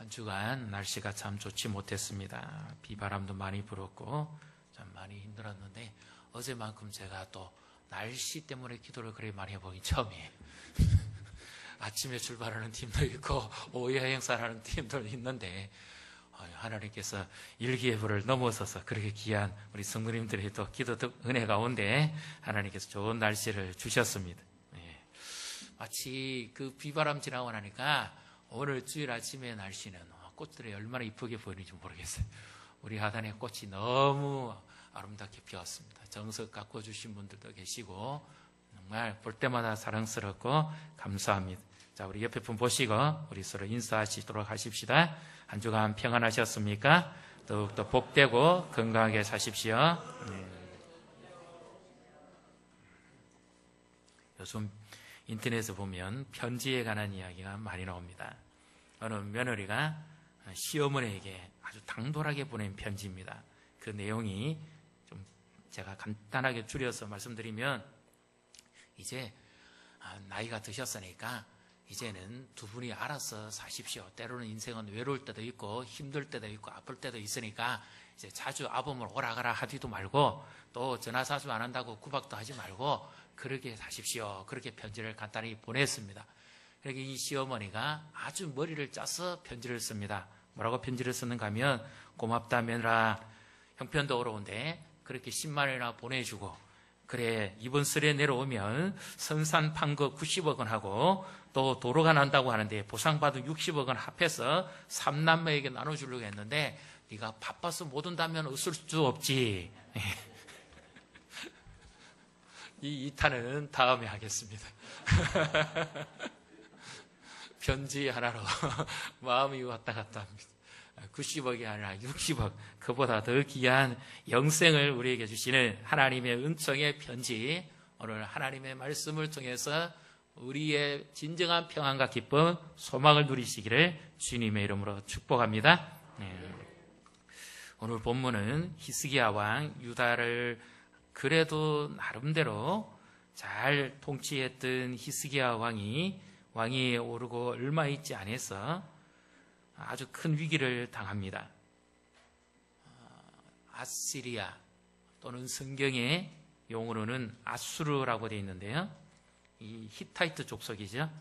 한 주간 날씨가 참 좋지 못했습니다. 비바람도 많이 불었고 참 많이 힘들었는데 어제만큼 제가 또 날씨 때문에 기도를 그렇게 많이 해보긴 처음이에요. 아침에 출발하는 팀도 있고 오후 행사하는 팀도 있는데 하나님께서 일기예보를 넘어서서 그렇게 귀한 우리 성도님들의 또 기도 은혜 가운데 하나님께서 좋은 날씨를 주셨습니다. 마치 그 비바람 지나고 나니까 오늘 주일 아침에 날씨는 꽃들이 얼마나 이쁘게 보이는지 모르겠어요. 우리 하단에 꽃이 너무 아름답게 피었습니다. 정석 가꿔주신 분들도 계시고 정말 볼 때마다 사랑스럽고 감사합니다. 자, 우리 옆에 분 보시고 우리 서로 인사하시도록 하십시다. 한 주간 평안하셨습니까? 더욱더 복되고 건강하게 사십시오. 요즘 인터넷에 보면 편지에 관한 이야기가 많이 나옵니다. 어느 며느리가 시어머니에게 아주 당돌하게 보낸 편지입니다. 그 내용이 좀 제가 간단하게 줄여서 말씀드리면, 이제 나이가 드셨으니까 이제는 두 분이 알아서 사십시오. 때로는 인생은 외로울 때도 있고 힘들 때도 있고 아플 때도 있으니까 이제 자주 아범을 오라가라 하지도 말고 또 전화 자주 안 한다고 구박도 하지 말고 그렇게 사십시오. 그렇게 편지를 간단히 보냈습니다. 그러니까 이 시어머니가 아주 머리를 짜서 편지를 씁니다. 뭐라고 편지를 쓰는가 하면, 고맙다 며느라, 형편도 어려운데 그렇게 10만 원이나 보내주고, 그래 이번 설에 내려오면 선산 판 거 90억 원 하고 또 도로가 난다고 하는데 보상받은 60억 원 합해서 3남매에게 나눠주려고 했는데 네가 바빠서 못 온다면 없을 수 없지. 이 2탄은 다음에 하겠습니다. 편지 하나로 마음이 왔다 갔다 합니다. 90억이 아니라 60억, 그보다 더 귀한 영생을 우리에게 주시는 하나님의 은총의 편지, 오늘 하나님의 말씀을 통해서 우리의 진정한 평안과 기쁨, 소망을 누리시기를 주님의 이름으로 축복합니다. 오늘 본문은 히스기야 왕 유다를 그래도 나름대로 잘 통치했던 히스기야 왕이 오르고 얼마 있지 않아서 아주 큰 위기를 당합니다. 아시리아 또는 성경의 용어로는 아수르라고 되어 있는데요, 이 히타이트 족속이죠.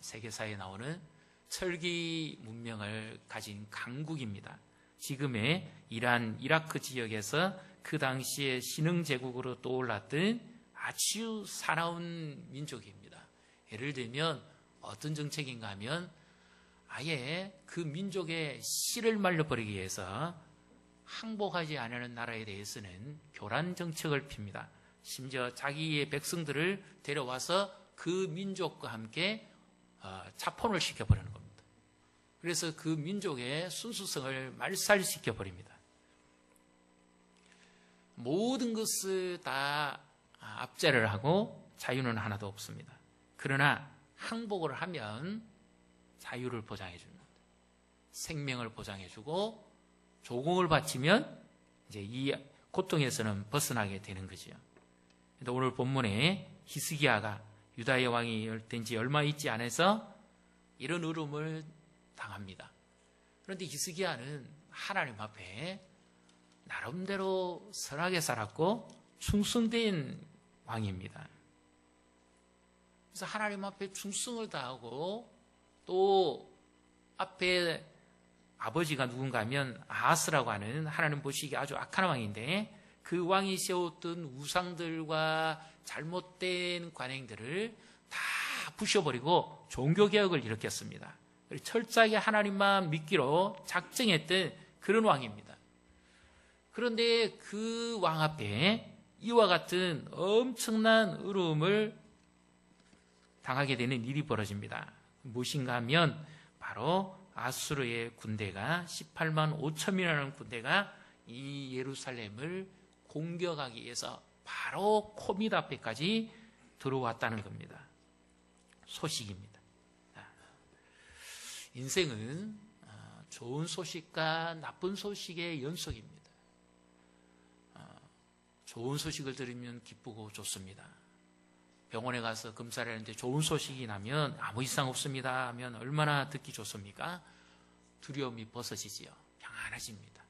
세계사에 나오는 철기 문명을 가진 강국입니다. 지금의 이란, 이라크 지역에서 그 당시에 신흥제국으로 떠올랐던 아주 사나운 민족입니다. 예를 들면 어떤 정책인가 하면 아예 그 민족의 씨를 말려버리기 위해서 항복하지 않는 나라에 대해서는 교란 정책을 핍니다. 심지어 자기의 백성들을 데려와서 그 민족과 함께 자폰을 시켜버리는 겁니다. 그래서 그 민족의 순수성을 말살시켜버립니다. 모든 것을 다 압제를 하고 자유는 하나도 없습니다. 그러나 항복을 하면 자유를 보장해 줍니다. 생명을 보장해 주고 조공을 바치면 이제 이 고통에서는 벗어나게 되는 거죠. 오늘 본문에 히스기야가 유다의 왕이 된 지 얼마 있지 않아서 이런 어려움을 당합니다. 그런데 히스기야는 하나님 앞에 나름대로 선하게 살았고 충성된 왕입니다. 그래서 하나님 앞에 충성을 다하고 또 앞에 아버지가 누군가 하면 아하스라고 하는 하나님 보시기에 아주 악한 왕인데, 그 왕이 세웠던 우상들과 잘못된 관행들을 다 부셔버리고 종교개혁을 일으켰습니다. 철저하게 하나님만 믿기로 작정했던 그런 왕입니다. 그런데 그 왕 앞에 이와 같은 엄청난 어려움을 당하게 되는 일이 벌어집니다. 무엇인가 하면 바로 아수르의 군대가 18만 5천이라는 군대가 이 예루살렘을 공격하기 위해서 바로 코밑 앞에까지 들어왔다는 겁니다. 소식입니다. 인생은 좋은 소식과 나쁜 소식의 연속입니다. 좋은 소식을 들으면 기쁘고 좋습니다. 병원에 가서 검사를 했는데 좋은 소식이 나면 아무 이상 없습니다 하면 얼마나 듣기 좋습니까? 두려움이 벗어지지요. 평안해집니다.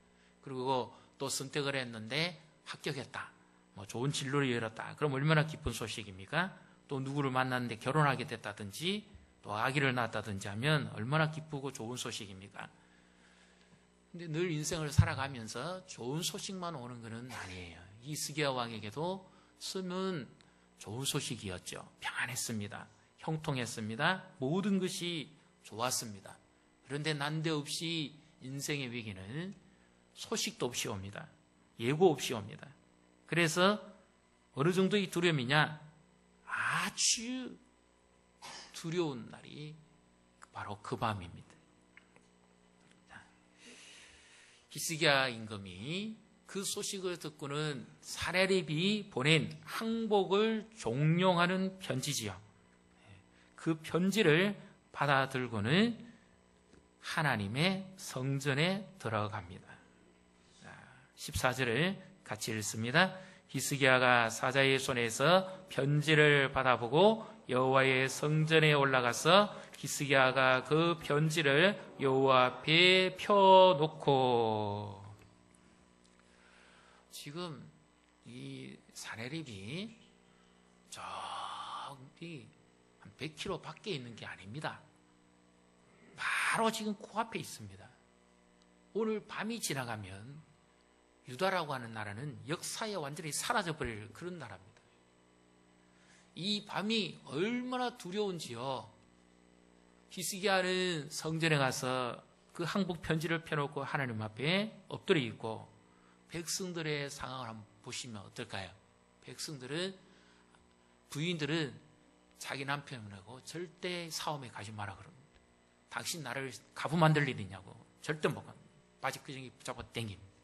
그리고 또 선택을 했는데 합격했다. 좋은 진로를 열었다. 그럼 얼마나 기쁜 소식입니까? 또 누구를 만났는데 결혼하게 됐다든지 또 아기를 낳았다든지 하면 얼마나 기쁘고 좋은 소식입니까? 근데 늘 인생을 살아가면서 좋은 소식만 오는 것은 아니에요. 히스기야 왕에게도 숨은 좋은 소식이었죠. 평안했습니다. 형통했습니다. 모든 것이 좋았습니다. 그런데 난데없이 인생의 위기는 소식도 없이 옵니다. 예고 없이 옵니다. 그래서 어느 정도의 두려움이냐? 아주 두려운 날이 바로 그 밤입니다. 히스기야 임금이 그 소식을 듣고는 사내립이 보낸 항복을 종용하는 편지지요. 그 편지를 받아들고는 하나님의 성전에 들어갑니다. 14절을 같이 읽습니다. 히스기야가 사자의 손에서 편지를 받아보고 여호와의 성전에 올라가서 히스기야가 그 편지를 여호와 앞에 펴놓고, 지금 이 사내립이 저기 한 100km 밖에 있는 게 아닙니다. 바로 지금 코앞에 있습니다. 오늘 밤이 지나가면 유다라고 하는 나라는 역사에 완전히 사라져버릴 그런 나라입니다. 이 밤이 얼마나 두려운지요. 히스기야는 성전에 가서 그 항복 편지를 펴놓고 하나님 앞에 엎드려 있고, 백성들의 상황을 한번 보시면 어떨까요? 부인들은 자기 남편하고 절대 싸움에 가지 마라 그럽니다. 당신 나를 가부 만들 일 있냐고. 절대 못 갑니다. 바지끄덩이 붙잡아 당깁니다.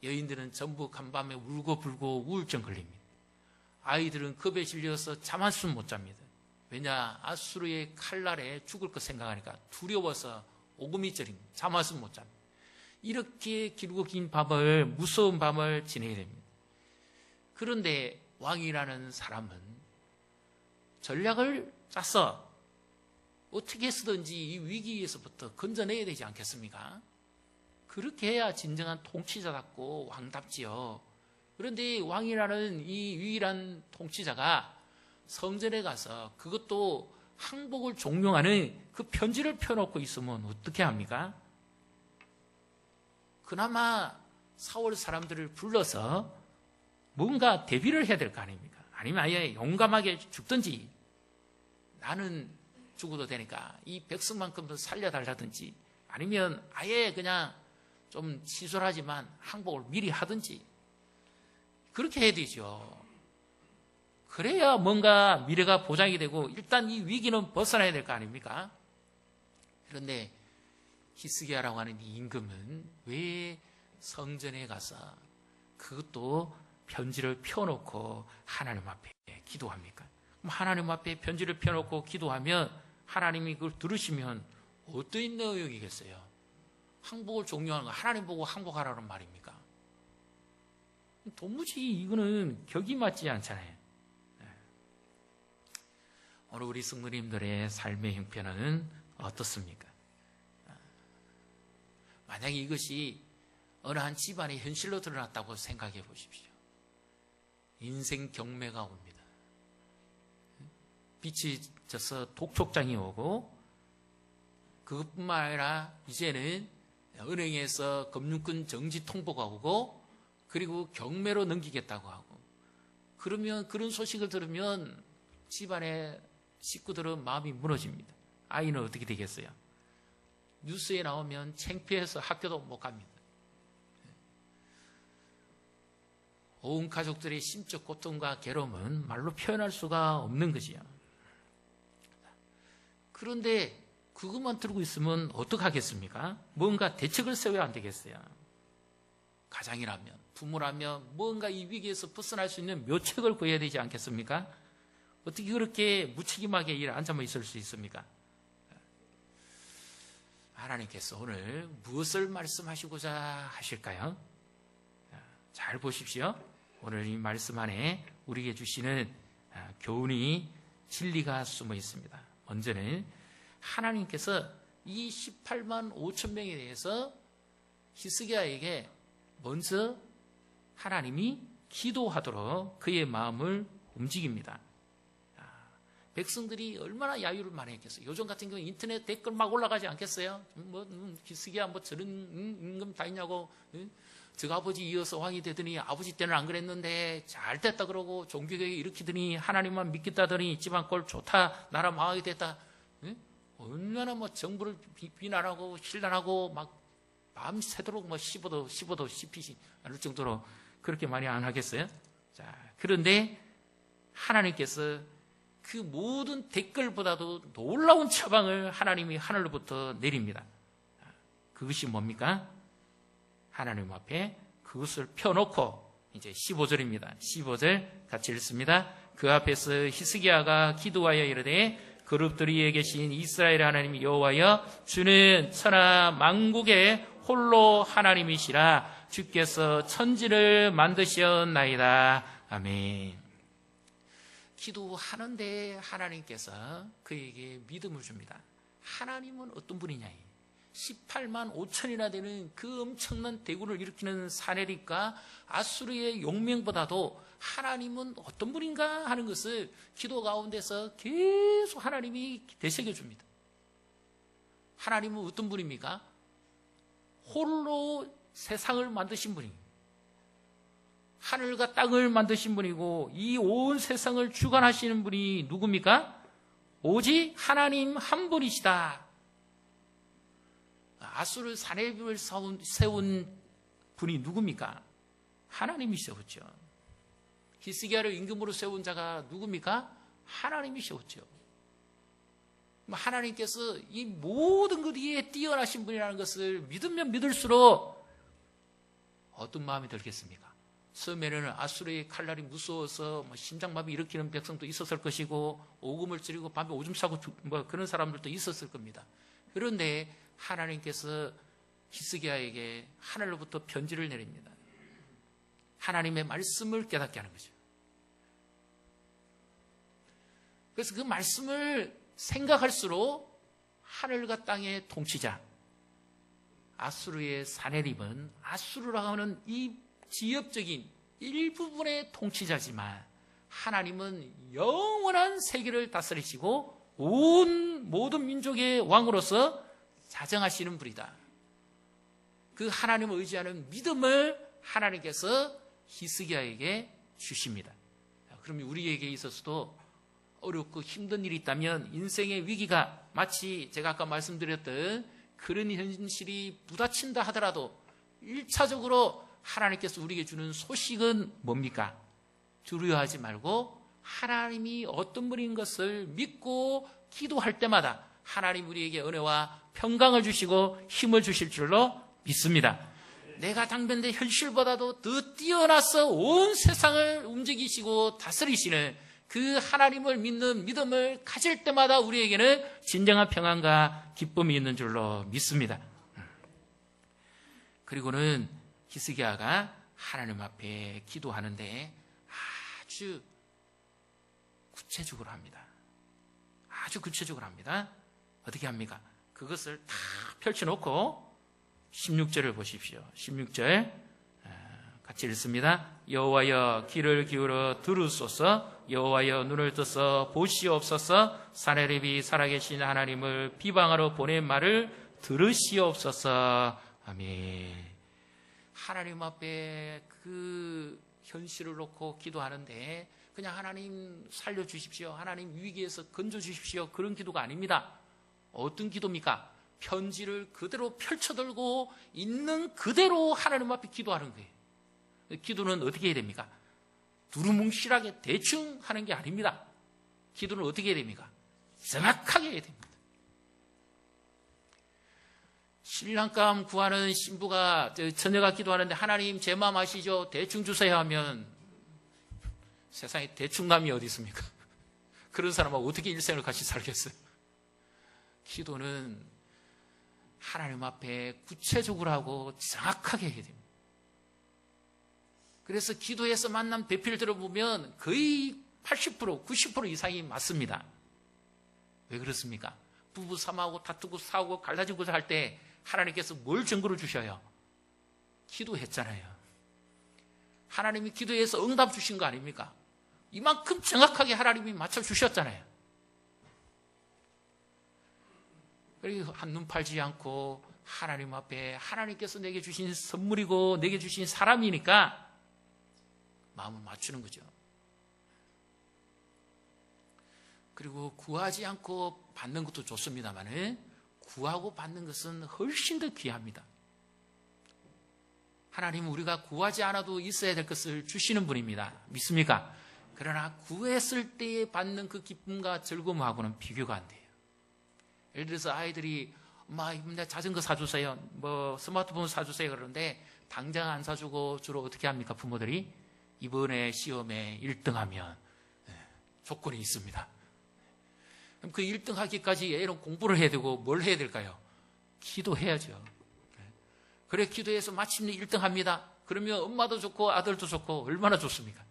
여인들은 전부 간밤에 울고 불고 우울증 걸립니다. 아이들은 겁에 질려서 잠 한숨 못 잡니다. 왜냐? 아수르의 칼날에 죽을 것 생각하니까 두려워서 오금이 저립니다. 잠 한숨 못 잡니다. 이렇게 길고 긴 밤을, 무서운 밤을 지내야 됩니다. 그런데 왕이라는 사람은 전략을 짜서 어떻게 쓰든지 이 위기에서부터 건져내야 되지 않겠습니까? 그렇게 해야 진정한 통치자답고 왕답지요. 그런데 왕이라는 이 유일한 통치자가 성전에 가서 그것도 항복을 종용하는 그 편지를 펴놓고 있으면 어떻게 합니까? 그나마 사울 사람들을 불러서 뭔가 대비를 해야 될 거 아닙니까? 아니면 아예 용감하게 죽든지, 나는 죽어도 되니까 이 백성만큼 더 살려달라든지, 아니면 아예 그냥 좀 치솔하지만 항복을 미리 하든지 그렇게 해야 되죠. 그래야 뭔가 미래가 보장이 되고 일단 이 위기는 벗어나야 될 거 아닙니까? 그런데 히스기야라고 하는 이 임금은 왜 성전에 가서 그것도 편지를 펴놓고 하나님 앞에 기도합니까? 하나님 앞에 편지를 펴놓고 기도하면 하나님이 그걸 들으시면 어떤 내용이겠어요? 항복을 종료하는 거, 하나님 보고 항복하라는 말입니까? 도무지 이거는 격이 맞지 않잖아요. 오늘 우리 성도님들의 삶의 형편은 어떻습니까? 만약에 이것이 어느 한 집안의 현실로 드러났다고 생각해 보십시오. 인생 경매가 옵니다. 빛이 져서 독촉장이 오고, 그것뿐만 아니라 이제는 은행에서 금융권 정지 통보가 오고, 그리고 경매로 넘기겠다고 하고, 그러면 그런 소식을 들으면 집안의 식구들은 마음이 무너집니다. 아이는 어떻게 되겠어요? 뉴스에 나오면 창피해서 학교도 못 갑니다. 온 가족들의 심적 고통과 괴로움은 말로 표현할 수가 없는 것이요. 그런데 그것만 들고 있으면 어떡하겠습니까? 뭔가 대책을 세워야 안 되겠어요. 가장이라면, 부모라면 뭔가 이 위기에서 벗어날 수 있는 묘책을 구해야 되지 않겠습니까? 어떻게 그렇게 무책임하게 일 앉아만 있을 수 있습니까? 하나님께서 오늘 무엇을 말씀하시고자 하실까요? 잘 보십시오. 오늘 이 말씀 안에 우리에게 주시는 교훈이, 진리가 숨어 있습니다. 먼저는 하나님께서 이 18만 5천 명에 대해서 히스기야에게 먼저 하나님이 기도하도록 그의 마음을 움직입니다. 백성들이 얼마나 야유를 많이 했겠어요. 요즘 같은 경우 인터넷 댓글 막 올라가지 않겠어요? 히스기야 저런 임금 다 있냐고. 저 아버지 이어서 왕이 되더니 아버지 때는 안 그랬는데 잘 됐다 그러고 종교개혁 일으키더니 하나님만 믿겠다더니 집안 꼴 좋다, 나라 망하게 됐다. 얼마나 정부를 비난하고 신란하고 막 밤새도록 씹어도 씹히지 않을 정도로 그렇게 많이 안 하겠어요? 자, 그런데 하나님께서 그 모든 댓글보다도 놀라운 처방을 하나님이 하늘로부터 내립니다. 그것이 뭡니까? 하나님 앞에 그것을 펴놓고 이제 15절입니다. 15절 같이 읽습니다. 그 앞에서 히스기야가 기도하여 이르되 그룹들 위에 계신 이스라엘의 하나님 여호와여 주는 천하 만국의 홀로 하나님이시라. 주께서 천지를 만드셨나이다. 아멘. 기도하는데 하나님께서 그에게 믿음을 줍니다. 하나님은 어떤 분이냐? 18만 5천이나 되는 그 엄청난 대군을 일으키는 사내립과 아수르의 용맹보다도 하나님은 어떤 분인가 하는 것을 기도 가운데서 계속 하나님이 되새겨줍니다. 하나님은 어떤 분입니까? 홀로 세상을 만드신 분입니다. 하늘과 땅을 만드신 분이고 이 온 세상을 주관하시는 분이 누굽니까? 오직 하나님 한 분이시다. 아수르 사내립을 세운 분이 누굽니까? 하나님이 세웠죠. 히스기야를 임금으로 세운 자가 누굽니까? 하나님이 세웠죠. 하나님께서 이 모든 것 위에 뛰어나신 분이라는 것을 믿으면 믿을수록 어떤 마음이 들겠습니까? 처음에는 아수르의 칼날이 무서워서 심장마비 일으키는 백성도 있었을 것이고 오금을 찌르고 밤에 오줌 싸고 그런 사람들도 있었을 겁니다. 그런데 하나님께서 히스기야에게 하늘로부터 편지를 내립니다. 하나님의 말씀을 깨닫게 하는 거죠. 그래서 그 말씀을 생각할수록 하늘과 땅의 통치자 아수르의 사내립은 아수르라고 하는 이 지역적인 일부분의 통치자지만 하나님은 영원한 세계를 다스리시고 온 모든 민족의 왕으로서 자정하시는 분이다. 그 하나님을 의지하는 믿음을 하나님께서 히스기야에게 주십니다. 그러면 우리에게 있어서도 어렵고 힘든 일이 있다면 인생의 위기가 마치 제가 아까 말씀드렸던 그런 현실이 부딪힌다 하더라도 1차적으로 하나님께서 우리에게 주는 소식은 뭡니까? 두려워하지 말고 하나님이 어떤 분인 것을 믿고 기도할 때마다 하나님 우리에게 은혜와 평강을 주시고 힘을 주실 줄로 믿습니다. 내가 당면된 현실보다도 더 뛰어나서 온 세상을 움직이시고 다스리시는 그 하나님을 믿는 믿음을 가질 때마다 우리에게는 진정한 평안과 기쁨이 있는 줄로 믿습니다. 그리고는 히스기야가 하나님 앞에 기도하는데 아주 구체적으로 합니다. 아주 구체적으로 합니다. 어떻게 합니까? 그것을 다 펼쳐놓고 16절을 보십시오. 16절 같이 읽습니다. 여호와여 귀를 기울여 들으소서. 여호와여 눈을 떠서 보시옵소서. 사내립이 살아계신 하나님을 비방하러 보낸 말을 들으시옵소서. 아멘. 하나님 앞에 그 현실을 놓고 기도하는데 그냥 하나님 살려주십시오, 하나님 위기에서 건져주십시오, 그런 기도가 아닙니다. 어떤 기도입니까? 편지를 그대로 펼쳐들고 있는 그대로 하나님 앞에 기도하는 거예요. 기도는 어떻게 해야 됩니까? 두루뭉실하게 대충 하는 게 아닙니다. 기도는 어떻게 해야 됩니까? 정확하게 해야 됩니다. 신랑감 구하는 신부가 처녀가 기도하는데 하나님 제 마음 아시죠? 대충 주세요 하면 세상에 대충남이 어디 있습니까? 그런 사람하고 어떻게 일생을 같이 살겠어요? 기도는 하나님 앞에 구체적으로 하고 정확하게 해야 됩니다. 그래서 기도에서 만난 배필들을 보면 거의 80%, 90% 이상이 맞습니다. 왜 그렇습니까? 부부 삼아하고 다투고 싸우고 갈라지고 할 때 하나님께서 뭘 증거를 주셔요? 기도했잖아요. 하나님이 기도해서 응답 주신 거 아닙니까? 이만큼 정확하게 하나님이 맞춰주셨잖아요. 그리고 한눈 팔지 않고 하나님 앞에 하나님께서 내게 주신 선물이고 내게 주신 사람이니까 마음을 맞추는 거죠. 그리고 구하지 않고 받는 것도 좋습니다만 구하고 받는 것은 훨씬 더 귀합니다. 하나님은 우리가 구하지 않아도 있어야 될 것을 주시는 분입니다. 믿습니까? 그러나 구했을 때 받는 그 기쁨과 즐거움하고는 비교가 안 돼요. 예를 들어서 아이들이 엄마 자전거 사주세요, 뭐 스마트폰 사주세요 그러는데 당장 안 사주고 주로 어떻게 합니까? 부모들이 이번에 시험에 1등하면 조건이 있습니다. 그럼 그 1등 하기까지 애는 공부를 해야 되고 뭘 해야 될까요? 기도해야죠. 그래 기도해서 마침내 1등 합니다. 그러면 엄마도 좋고 아들도 좋고 얼마나 좋습니까?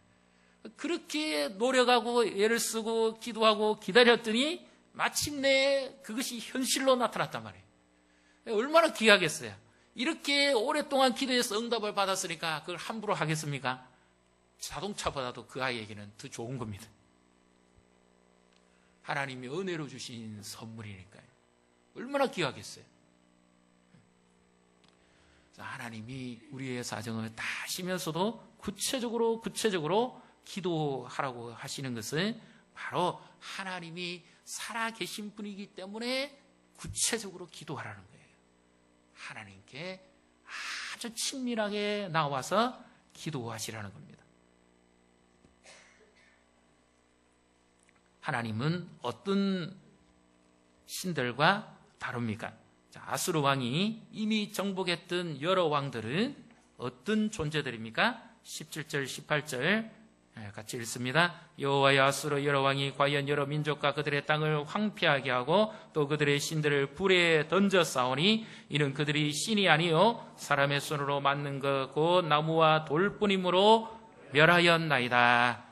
그렇게 노력하고 애를 쓰고 기도하고 기다렸더니 마침내 그것이 현실로 나타났단 말이에요. 얼마나 귀하겠어요. 이렇게 오랫동안 기도해서 응답을 받았으니까 그걸 함부로 하겠습니까? 자동차보다도 그 아이에게는 더 좋은 겁니다. 하나님이 은혜로 주신 선물이니까요. 얼마나 귀하겠어요. 하나님이 우리의 사정을 다 아시면서도 구체적으로 기도하라고 하시는 것은 바로 하나님이 살아계신 분이기 때문에 구체적으로 기도하라는 거예요. 하나님께 아주 친밀하게 나와서 기도하시라는 겁니다. 하나님은 어떤 신들과 다릅니까? 자, 아수르 왕이 이미 정복했던 여러 왕들은 어떤 존재들입니까? 17절, 18절 같이 읽습니다. 여호와의 아수르 여러 왕이 과연 여러 민족과 그들의 땅을 황폐하게 하고 또 그들의 신들을 불에 던져 싸우니 이는 그들이 신이 아니요 사람의 손으로 만든 것 곧 나무와 돌뿐이므로 멸하였나이다.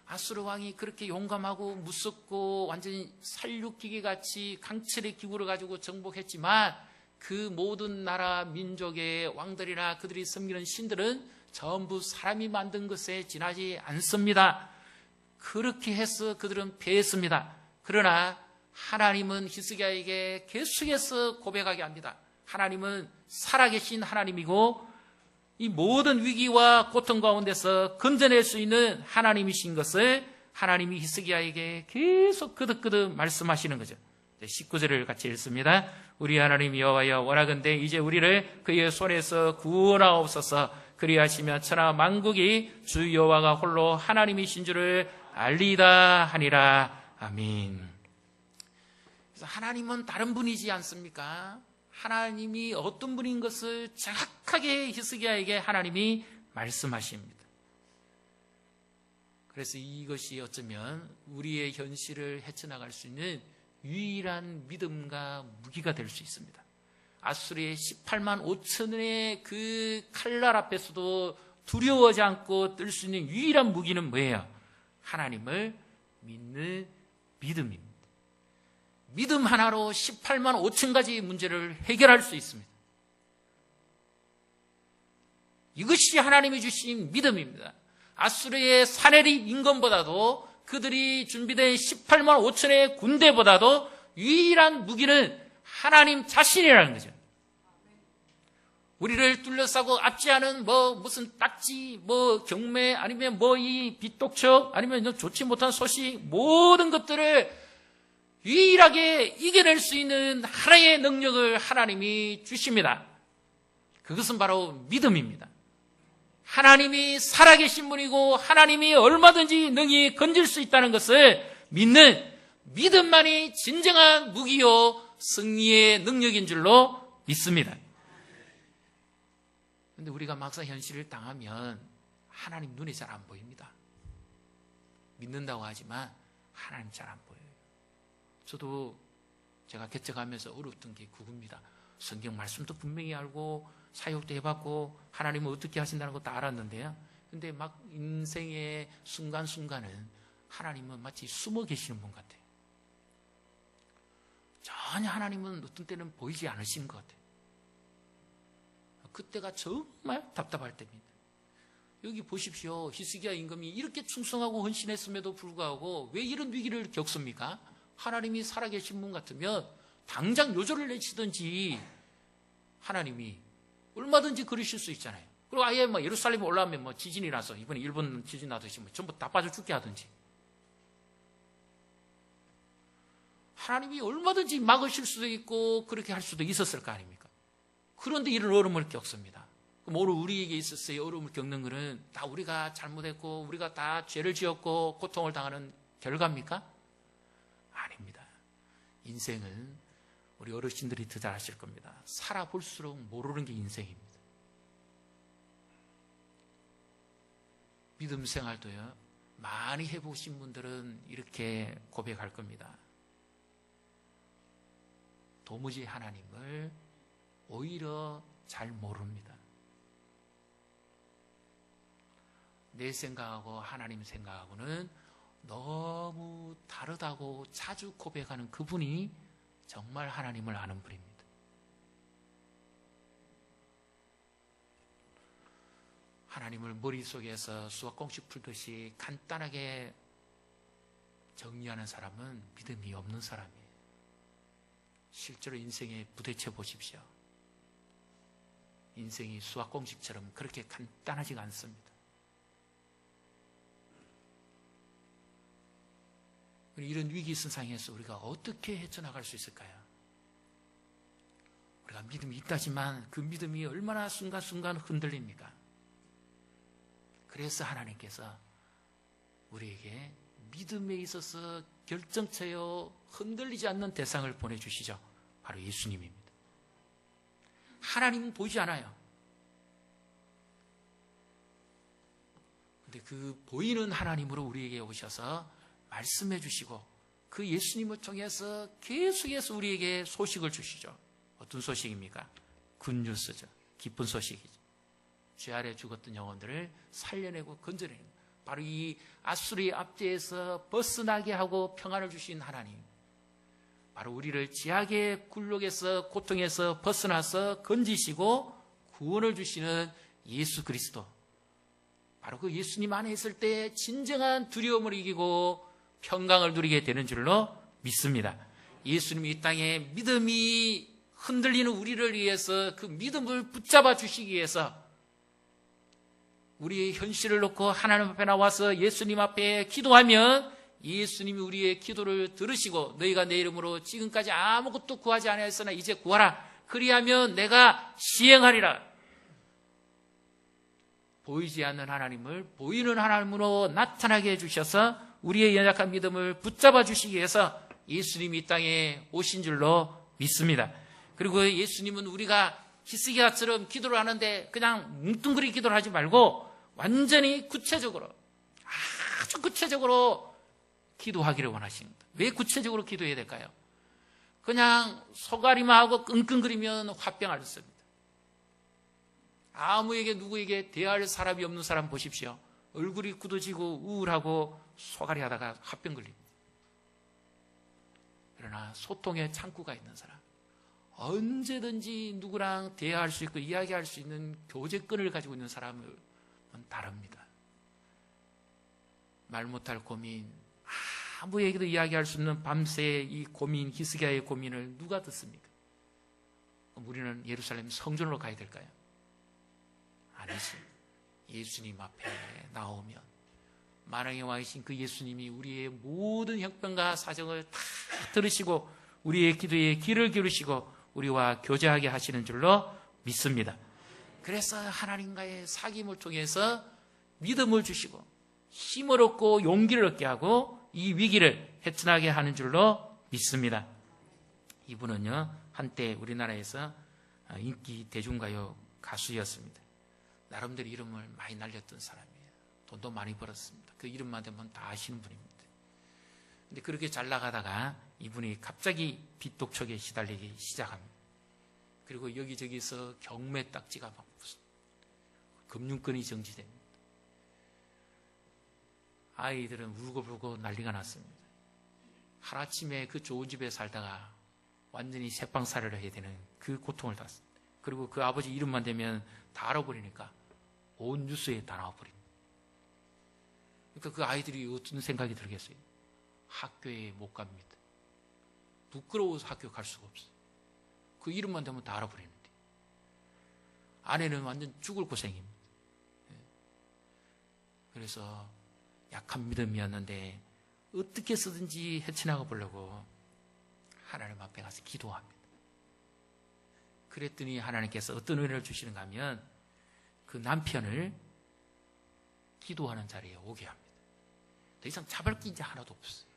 아수르 왕이 그렇게 용감하고 무섭고 완전히 살육기계같이 강철의 기구를 가지고 정복했지만 그 모든 나라 민족의 왕들이나 그들이 섬기는 신들은 전부 사람이 만든 것에 지나지 않습니다. 그렇게 해서 그들은 패했습니다. 그러나 하나님은 히스기야에게 계속해서 고백하게 합니다. 하나님은 살아계신 하나님이고 이 모든 위기와 고통 가운데서 건져낼 수 있는 하나님이신 것을 하나님이 히스기야에게 계속 거듭거듭 말씀하시는 거죠. 19절을 같이 읽습니다. 우리 하나님 여호와여 원하건대 이제 우리를 그의 손에서 구원하옵소서. 그리하시면 천하 만국이 주 여호와가 홀로 하나님이신 줄을 알리다 하니라. 아멘. 그래서 하나님은 다른 분이지 않습니까? 하나님이 어떤 분인 것을 정확하게 히스기야에게 하나님이 말씀하십니다. 그래서 이것이 어쩌면 우리의 현실을 헤쳐나갈 수 있는 유일한 믿음과 무기가 될 수 있습니다. 아수르의 18만 5천의 그 칼날 앞에서도 두려워하지 않고 뜰 수 있는 유일한 무기는 뭐예요? 하나님을 믿는 믿음입니다. 믿음 하나로 18만 5천 가지 문제를 해결할 수 있습니다. 이것이 하나님이 주신 믿음입니다. 아수르의 사내립 임금보다도 그들이 준비된 18만 5천의 군대보다도 유일한 무기는 하나님 자신이라는 거죠. 우리를 둘러싸고 압제하는 무슨 딱지, 경매, 아니면 이 빚독촉, 아니면 좋지 못한 소식, 모든 것들을 유일하게 이겨낼 수 있는 하나의 능력을 하나님이 주십니다. 그것은 바로 믿음입니다. 하나님이 살아계신 분이고 하나님이 얼마든지 능히 건질 수 있다는 것을 믿는 믿음만이 진정한 무기요 승리의 능력인 줄로 믿습니다. 그런데 우리가 막상 현실을 당하면 하나님 눈이 잘 안 보입니다. 믿는다고 하지만 하나님 잘 안 보여요. 저도 제가 개척하면서 어려웠던 게 그겁니다. 성경 말씀도 분명히 알고 사역도 해봤고 하나님은 어떻게 하신다는 것도 알았는데요. 근데 막 인생의 순간순간은 하나님은 마치 숨어 계시는 분 같아요. 전혀 하나님은 어떤 때는 보이지 않으신 것 같아요. 그때가 정말 답답할 때입니다. 여기 보십시오. 히스기야 임금이 이렇게 충성하고 헌신했음에도 불구하고 왜 이런 위기를 겪습니까? 하나님이 살아계신 분 같으면 당장 요절을 내치든지 하나님이 얼마든지 그러실 수 있잖아요. 그리고 아예 예루살렘에 올라오면 지진이 나서, 이번에 일본 지진 나듯이 전부 다 빠져 죽게 하든지. 하나님이 얼마든지 막으실 수도 있고 그렇게 할 수도 있었을 거 아닙니까? 그런데 이런 어려움을 겪습니다. 그럼 오늘 우리에게 있었어요. 어려움을 겪는 것은 다 우리가 잘못했고 우리가 다 죄를 지었고 고통을 당하는 결과입니까? 아닙니다. 인생은 우리 어르신들이 더 잘 아실 겁니다. 살아볼수록 모르는 게 인생입니다. 믿음 생활도요, 많이 해보신 분들은 이렇게 고백할 겁니다. 도무지 하나님을 오히려 잘 모릅니다. 내 생각하고 하나님 생각하고는 너무 다르다고 자주 고백하는 그분이 정말 하나님을 아는 분입니다. 하나님을 머릿속에서 수학 공식 풀듯이 간단하게 정리하는 사람은 믿음이 없는 사람이에요. 실제로 인생에 부딪혀 보십시오. 인생이 수학 공식처럼 그렇게 간단하지가 않습니다. 이런 위기 선상에서 우리가 어떻게 헤쳐나갈 수 있을까요? 우리가 믿음이 있다지만 그 믿음이 얼마나 순간순간 흔들립니까? 그래서 하나님께서 우리에게 믿음에 있어서 결정체요 흔들리지 않는 대상을 보내주시죠. 바로 예수님입니다. 하나님은 보이지 않아요. 근데 그 보이는 하나님으로 우리에게 오셔서 말씀해 주시고 그 예수님을 통해서 계속해서 우리에게 소식을 주시죠. 어떤 소식입니까? 굿뉴스죠. 기쁜 소식이죠. 죄 아래 죽었던 영혼들을 살려내고 건져내는, 바로 이 앗수르의 압제에서 벗어나게 하고 평안을 주신 하나님, 바로 우리를 지악의 굴욕에서 고통에서 벗어나서 건지시고 구원을 주시는 예수 그리스도, 바로 그 예수님 안에 있을 때 진정한 두려움을 이기고 평강을 누리게 되는 줄로 믿습니다. 예수님이 이 땅에 믿음이 흔들리는 우리를 위해서 그 믿음을 붙잡아 주시기 위해서 우리의 현실을 놓고 하나님 앞에 나와서 예수님 앞에 기도하면 예수님이 우리의 기도를 들으시고 너희가 내 이름으로 지금까지 아무것도 구하지 아니하였으나 이제 구하라. 그리하면 내가 시행하리라. 보이지 않는 하나님을 보이는 하나님으로 나타나게 해주셔서 우리의 연약한 믿음을 붙잡아 주시기 위해서 예수님이 이 땅에 오신 줄로 믿습니다. 그리고 예수님은 우리가 히스기야처럼 기도를 하는데 그냥 뭉뚱그리 기도를 하지 말고 완전히 구체적으로, 아주 구체적으로 기도하기를 원하십니다. 왜 구체적으로 기도해야 될까요? 그냥 소가리만 하고 끙끙거리면 화병 앓습니다. 아무에게 누구에게 대할 사람이 없는 사람 보십시오. 얼굴이 굳어지고 우울하고 소가리 하다가 화병 걸립니다. 그러나 소통의 창구가 있는 사람, 언제든지 누구랑 대화할 수 있고 이야기할 수 있는 교제권을 가지고 있는 사람은 다릅니다. 말 못할 고민, 아무에게도 이야기할 수 없는 밤새의 이 고민, 히스기야의 고민을 누가 듣습니까? 우리는 예루살렘 성전으로 가야 될까요? 아니지. 예수님 앞에 나오면 만왕에 와 계신 그 예수님이 우리의 모든 형편과 사정을 다 들으시고 우리의 기도에 귀를 기울이시고 우리와 교제하게 하시는 줄로 믿습니다. 그래서 하나님과의 사귐을 통해서 믿음을 주시고 힘을 얻고 용기를 얻게 하고 이 위기를 헤쳐나게 하는 줄로 믿습니다. 이분은요, 한때 우리나라에서 인기 대중가요 가수였습니다. 나름대로 이름을 많이 날렸던 사람이에요. 돈도 많이 벌었습니다. 그 이름만 되면 다 아시는 분입니다. 근데 그렇게 잘 나가다가 이분이 갑자기 빚독촉에 시달리기 시작합니다. 그리고 여기저기서 경매 딱지가 막 금융권이 정지됩니다. 아이들은 울고불고 난리가 났습니다. 하루아침에 그 좋은 집에 살다가 완전히 새빵살이를 해야 되는 그 고통을 당했습니다. 그리고 그 아버지 이름만 되면 다 알아버리니까 온 뉴스에 다 나와버립니다. 그러니까 그 아이들이 어떤 생각이 들겠어요? 학교에 못 갑니다. 부끄러워서 학교 갈 수가 없어요. 그 이름만 되면 다 알아버리는데. 아내는 완전 죽을 고생입니다. 그래서 약한 믿음이었는데 어떻게 쓰든지 헤쳐나가 보려고 하나님 앞에 가서 기도합니다. 그랬더니 하나님께서 어떤 은혜를 주시는가 하면 그 남편을 기도하는 자리에 오게 합니다. 더 이상 잡을 게 이제 하나도 없어요.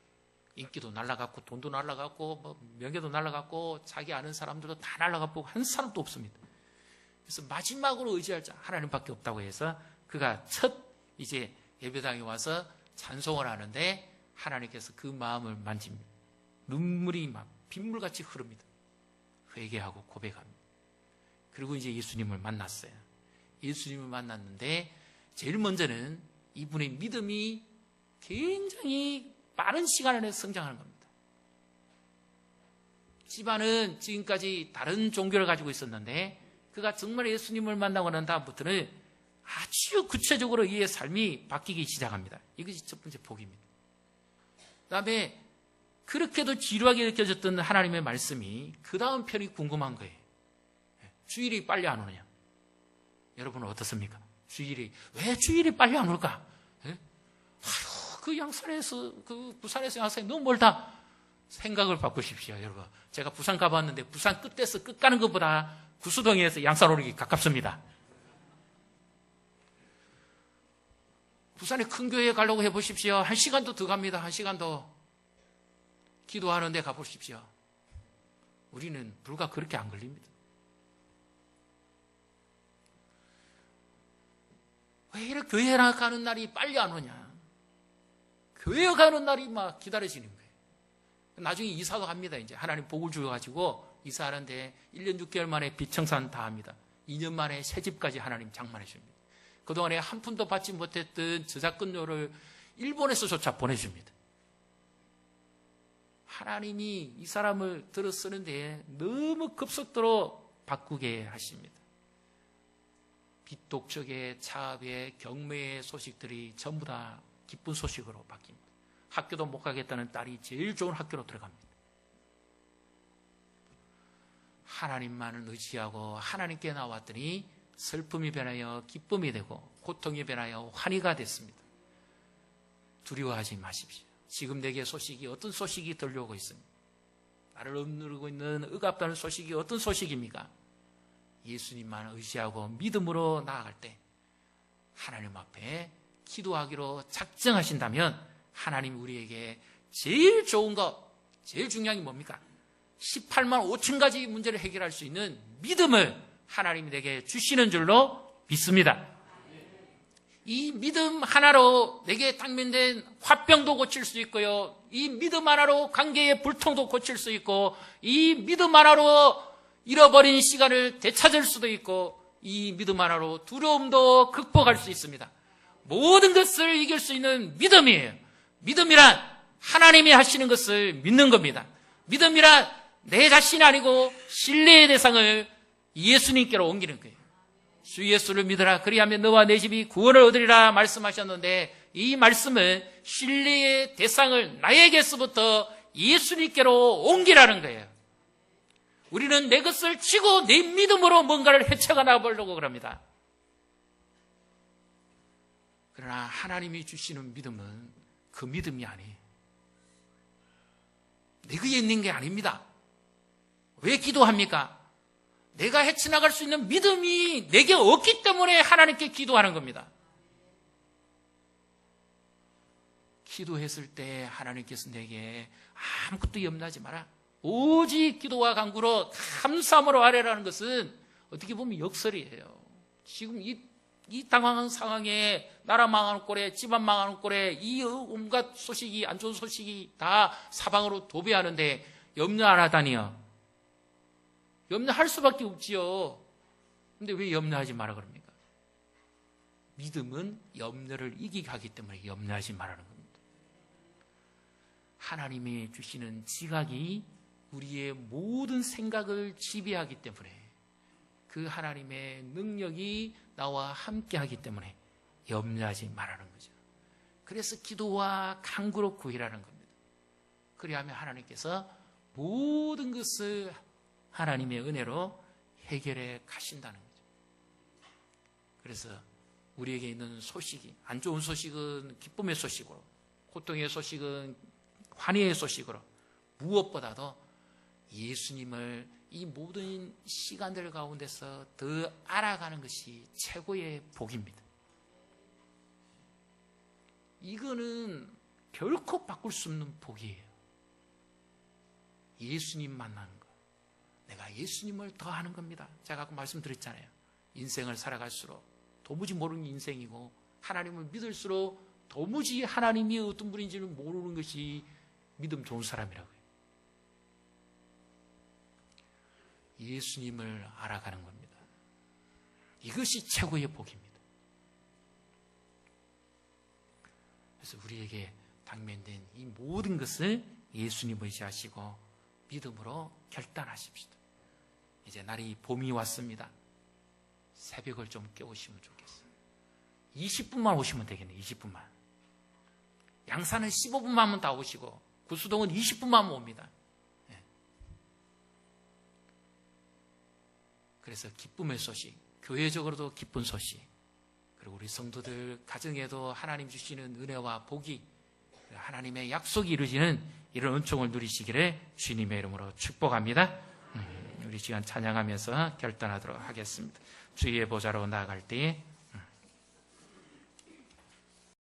인기도 날라갔고 돈도 날라갔고 뭐 명예도 날라갔고 자기 아는 사람들도 다 날라갔고 한 사람도 없습니다. 그래서 마지막으로 의지할 자 하나님밖에 없다고 해서 그가 첫 이제 예배당에 와서 찬송을 하는데 하나님께서 그 마음을 만집니다. 눈물이 막 빗물같이 흐릅니다. 회개하고 고백합니다. 그리고 이제 예수님을 만났어요. 예수님을 만났는데 제일 먼저는 이분의 믿음이 굉장히 빠른 시간 안에 성장하는 겁니다. 집안은 지금까지 다른 종교를 가지고 있었는데 그가 정말 예수님을 만나고 난 다음부터는 아주 구체적으로 이의 삶이 바뀌기 시작합니다. 이것이 첫 번째 복입니다. 그 다음에 그렇게도 지루하게 느껴졌던 하나님의 말씀이 그 다음 편이 궁금한 거예요. 주일이 빨리 안 오느냐? 여러분은 어떻습니까? 왜 주일이 빨리 안 올까? 그 양산에서, 그 부산에서 양산이 너무 멀다. 생각을 바꾸십시오, 여러분. 제가 부산 가봤는데 부산 끝에서 끝 가는 것보다 구수동에서 양산 오르기 가깝습니다. 부산에 큰 교회에 가려고 해보십시오. 1시간도 더 갑니다. 1시간 더. 기도하는데 가보십시오. 우리는 불과 그렇게 안 걸립니다. 왜 이렇게 교회 가는 날이 빨리 안 오냐? 교회 가는 날이 막 기다려지는 거예요. 나중에 이사도 합니다. 이제 하나님 복을 주어가지고 이사하는데 1년 6개월 만에 비청산 다 합니다. 2년 만에 새집까지 하나님 장만해 줍니다. 그동안에 한 푼도 받지 못했던 저작권료를 일본에서조차 보내줍니다. 하나님이 이 사람을 들어 쓰는데 너무 급속도로 바꾸게 하십니다. 빚독촉의 차압의 경매의 소식들이 전부 다 기쁜 소식으로 바뀝니다. 학교도 못 가겠다는 딸이 제일 좋은 학교로 들어갑니다. 하나님만을 의지하고 하나님께 나왔더니 슬픔이 변하여 기쁨이 되고 고통이 변하여 환희가 됐습니다. 두려워하지 마십시오. 지금 내게 소식이 어떤 소식이 들려오고 있습니다. 나를 억누르고 있는 억압다는 소식이 어떤 소식입니까? 예수님만 의지하고 믿음으로 나아갈 때 하나님 앞에 기도하기로 작정하신다면 하나님 우리에게 제일 좋은 것, 제일 중요한 게 뭡니까? 18만 5천 가지 문제를 해결할 수 있는 믿음을 하나님이 내게 주시는 줄로 믿습니다. 이 믿음 하나로 내게 당면된 화병도 고칠 수 있고요. 이 믿음 하나로 관계의 불통도 고칠 수 있고, 이 믿음 하나로 잃어버린 시간을 되찾을 수도 있고, 이 믿음 하나로 두려움도 극복할 수 있습니다. 모든 것을 이길 수 있는 믿음이에요. 믿음이란 하나님이 하시는 것을 믿는 겁니다. 믿음이란 내 자신이 아니고 신뢰의 대상을 예수님께로 옮기는 거예요. 주 예수를 믿으라. 그리하면 너와 내 집이 구원을 얻으리라 말씀하셨는데, 이 말씀은 신뢰의 대상을 나에게서부터 예수님께로 옮기라는 거예요. 우리는 내 것을 쥐고 내 믿음으로 뭔가를 헤쳐가 나가보려고 그럽니다. 그러나 하나님이 주시는 믿음은 그 믿음이 아니에요. 내게 있는 게 아닙니다. 왜 기도합니까? 내가 헤쳐나갈 수 있는 믿음이 내게 없기 때문에 하나님께 기도하는 겁니다. 기도했을 때 하나님께서 내게 아무것도 염려하지 마라. 오직 기도와 간구로 감사함으로 아뢰라는 것은 어떻게 보면 역설이에요. 지금 이 당황한 상황에 나라 망하는 꼴에 집안 망하는 꼴에 이 온갖 소식이 안 좋은 소식이 다 사방으로 도배하는데 염려 안 하다니요. 염려할 수밖에 없지요. 근데 왜 염려하지 마라 그럽니까? 믿음은 염려를 이기게 하기 때문에 염려하지 말라는 겁니다. 하나님이 주시는 지각이 우리의 모든 생각을 지배하기 때문에 그 하나님의 능력이 나와 함께하기 때문에 염려하지 말라는 거죠. 그래서 기도와 간구로 구하라는 겁니다. 그리하면 하나님께서 모든 것을 하나님의 은혜로 해결해 가신다는 거죠. 그래서 우리에게 있는 소식이, 안 좋은 소식은 기쁨의 소식으로, 고통의 소식은 환희의 소식으로, 무엇보다도 예수님을 이 모든 시간들 가운데서 더 알아가는 것이 최고의 복입니다. 이거는 결코 바꿀 수 없는 복이에요. 예수님 만나는 것. 내가 예수님을 더 하는 겁니다. 제가 아까 말씀드렸잖아요. 인생을 살아갈수록 도무지 모르는 인생이고 하나님을 믿을수록 도무지 하나님이 어떤 분인지를 모르는 것이 믿음 좋은 사람이라고요. 예수님을 알아가는 겁니다. 이것이 최고의 복입니다. 그래서 우리에게 당면된 이 모든 것을 예수님 의지하시고 믿음으로 결단하십시다. 이제 날이 봄이 왔습니다. 새벽을 좀 깨우시면 좋겠어요. 20분만 오시면 되겠네요. 20분만. 양산은 15분만 하면 다 오시고 구수동은 20분만 하면 옵니다. 네. 그래서 기쁨의 소식, 교회적으로도 기쁜 소식, 그리고 우리 성도들 가정에도 하나님 주시는 은혜와 복이, 하나님의 약속이 이루어지는 이런 은총을 누리시기를 주님의 이름으로 축복합니다. 우리 시간 찬양하면서 결단하도록 하겠습니다. 주의 보좌로 나아갈 때에